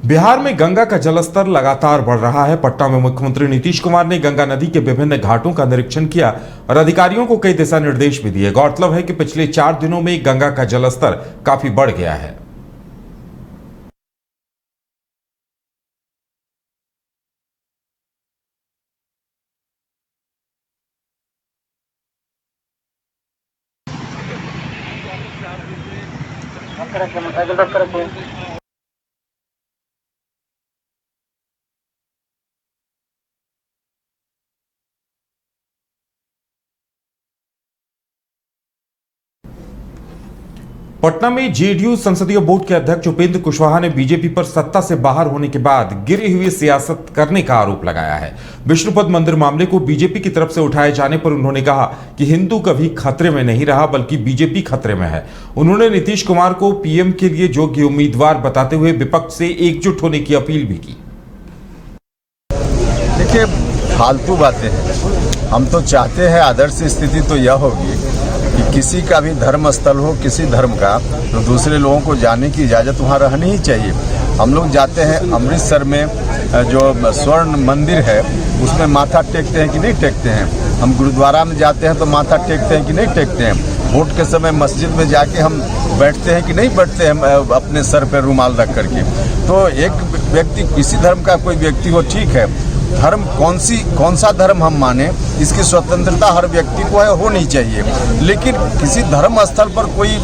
बिहार में गंगा का जलस्तर लगातार बढ़ रहा है। पटना में मुख्यमंत्री नीतीश कुमार ने गंगा नदी के विभिन्न घाटों का निरीक्षण किया और अधिकारियों को कई दिशा निर्देश भी दिए। गौरतलब है कि पिछले 4 दिनों में गंगा का जलस्तर काफी बढ़ गया है। पटना में जेडीयू संसदीय बोर्ड के अध्यक्ष उपेंद्र कुशवाहा ने बीजेपी पर सत्ता से बाहर होने के बाद गिरी हुई सियासत करने का आरोप लगाया है। विष्णुपद मंदिर मामले को बीजेपी की तरफ से उठाए जाने पर उन्होंने कहा कि हिंदू कभी खतरे में नहीं रहा, बल्कि बीजेपी खतरे में है। उन्होंने नीतीश कुमार को पीएम के लिए योग्य उम्मीदवार बताते हुए विपक्ष से एकजुट होने की अपील भी की। देखिए, फालतू बातें हैं। हम तो चाहते हैं आदर्श स्थिति तो यह होगी कि किसी का भी धर्म स्थल हो, किसी धर्म का, तो दूसरे लोगों को जाने की इजाज़त वहाँ रहनी ही चाहिए। हम लोग जाते हैं अमृतसर में जो स्वर्ण मंदिर है उसमें माथा टेकते हैं कि नहीं टेकते हैं। हम गुरुद्वारा में जाते हैं तो माथा टेकते हैं कि नहीं टेकते हैं। वोट के समय मस्जिद में जाके हम बैठते हैं कि नहीं बैठते हैं अपने सर पर रुमाल रख करके। तो एक व्यक्ति, किसी धर्म का कोई व्यक्ति हो, ठीक है, धर्म कौन सा धर्म हम माने, इसकी स्वतंत्रता हर व्यक्ति को है, होनी चाहिए। लेकिन किसी धर्म स्थल पर कोई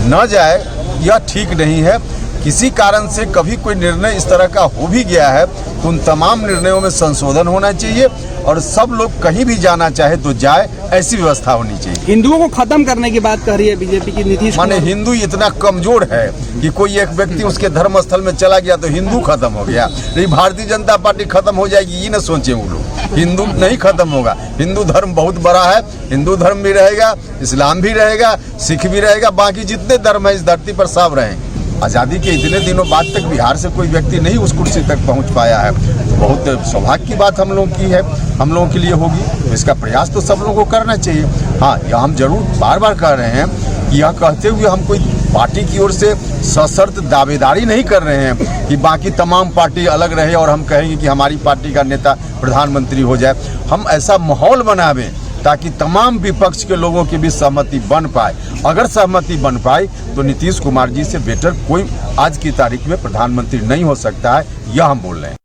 न जाए यह ठीक नहीं है। किसी कारण से कभी कोई निर्णय इस तरह का हो भी गया है तो उन तमाम निर्णयों में संशोधन होना चाहिए और सब लोग कहीं भी जाना चाहे तो जाए, ऐसी व्यवस्था होनी चाहिए। हिंदुओं को खत्म करने की बात कर रही है बीजेपी की नीतीश। माने हिंदू इतना कमजोर है कि कोई एक व्यक्ति उसके धर्म स्थल में चला गया तो हिंदू खत्म हो गया। नहीं, भारतीय जनता पार्टी खत्म हो जाएगी ये न सोचे वो लोग। हिंदू नहीं खत्म होगा। हिंदू धर्म बहुत बड़ा है। हिंदू धर्म भी रहेगा, इस्लाम भी रहेगा, सिख भी रहेगा, बाकी जितने धर्म है इस धरती पर सब रहेंगे। आज़ादी के इतने दिनों बाद तक बिहार से कोई व्यक्ति नहीं उस कुर्सी तक पहुंच पाया है। तो बहुत सौभाग्य की बात हम लोगों की है, हम लोगों के लिए होगी। तो इसका प्रयास तो सब लोगों को करना चाहिए। हाँ, यह हम जरूर बार बार कह रहे हैं कि यह कहते हुए हम कोई पार्टी की ओर से सशर्त दावेदारी नहीं कर रहे हैं कि बाकी तमाम पार्टी अलग रहे और हम कहेंगे कि हमारी पार्टी का नेता प्रधानमंत्री हो जाए। हम ऐसा माहौल बनावें ताकि तमाम विपक्ष के लोगों की भी सहमति बन पाए। अगर सहमति बन पाए तो नीतीश कुमार जी से बेटर कोई आज की तारीख में प्रधानमंत्री नहीं हो सकता है, यह हम बोल रहे हैं।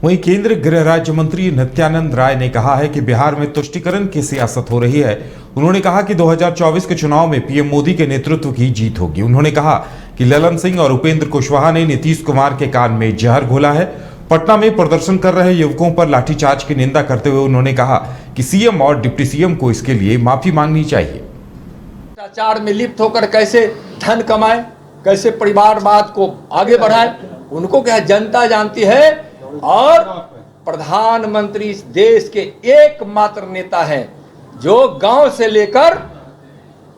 वहीं केंद्रीय गृह राज्य मंत्री नित्यानंद राय ने कहा है कि बिहार में तुष्टीकरण की सियासत हो रही है। उन्होंने कहा कि 2024 के चुनाव में पीएम मोदी के नेतृत्व की जीत होगी। उन्होंने कहा कि ललन सिंह और उपेंद्र कुशवाहा ने नीतीश कुमार के कान में जहर घोला है। पटना में प्रदर्शन कर रहे युवकों पर लाठीचार्ज की निंदा करते हुए उन्होंने कहा कि सीएम और डिप्टी सीएम को इसके लिए माफी मांगनी चाहिए। भ्रष्टाचार में लिप्त होकर कैसे धन कमाए, कैसे परिवारवाद को आगे बढ़ाए, उनको क्या जनता जानती है। और प्रधानमंत्री इस देश के एकमात्र नेता हैं जो गांव से लेकर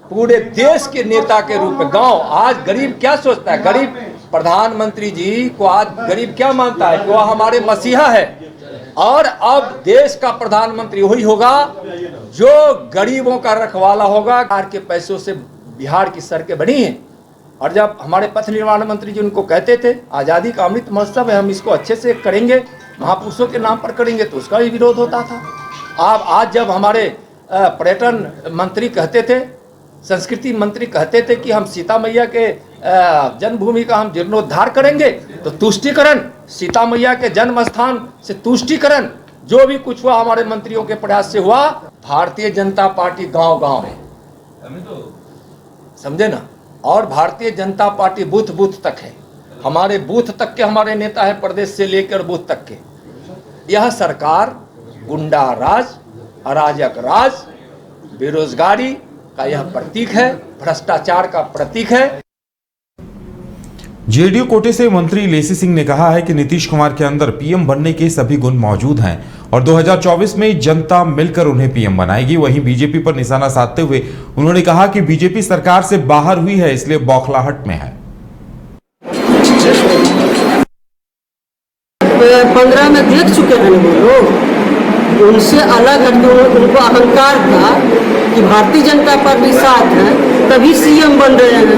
पूरे देश के नेता के रूप में, गांव आज गरीब क्या सोचता है, गरीब प्रधानमंत्री जी को आज गरीब क्या मानता है कि वह हमारे मसीहा है। और अब देश का प्रधानमंत्री वही होगा जो गरीबों का रखवाला होगा। बिहार के पैसों से बिहार की सड़कें बनी हैं। और जब हमारे पथ निर्माण मंत्री जी उनको कहते थे आज़ादी का अमृत महोत्सव है, हम इसको अच्छे से करेंगे, महापुरुषों के नाम पर करेंगे, तो उसका भी विरोध होता था। आज जब हमारे पर्यटन मंत्री कहते थे, संस्कृति मंत्री कहते थे कि हम सीता मैया के जन्मभूमि का हम जीर्णोद्धार करेंगे, तो तुष्टीकरण, सीता मैया के जन्म स्थान से तुष्टीकरण, जो भी कुछ हुआ हमारे मंत्रियों के प्रयास से हुआ। भारतीय जनता पार्टी गांव गांव है, समझे ना। और Bharatiya Janata party booth booth तक है। हमारे बूथ तक के हमारे नेता है, प्रदेश से लेकर बूथ तक के। यह सरकार गुंडा राज, अराजक राज, बेरोजगारी का यह प्रतीक है, भ्रष्टाचार का प्रतीक है। जेडीयू कोटे से मंत्री लेसी सिंह ने कहा है कि नीतीश कुमार के अंदर पीएम बनने के सभी गुण मौजूद हैं और 2024 में जनता मिलकर उन्हें पीएम बनाएगी। वहीं बीजेपी पर निशाना साधते हुए उन्होंने कहा कि बीजेपी सरकार से बाहर हुई है, इसलिए बौखलाहट में है। 15 में देख चुके हैं वो लोग, उनसे अलग हटके उनको अहंकार था कि भारतीय जनता पार्टी साथ है तभी सीएम बन रहे हैं।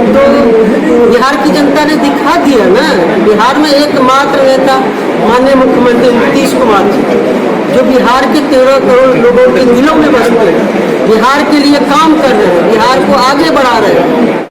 तो बिहार की जनता ने दिखा दिया ना बिहार में एकमात्र नेता माननीय मुख्यमंत्री नीतीश कुमार जी, जो बिहार के 13 करोड़ लोगों के दिलों में बसते हैं, बिहार के लिए काम कर रहे हैं, बिहार को आगे बढ़ा रहे हैं।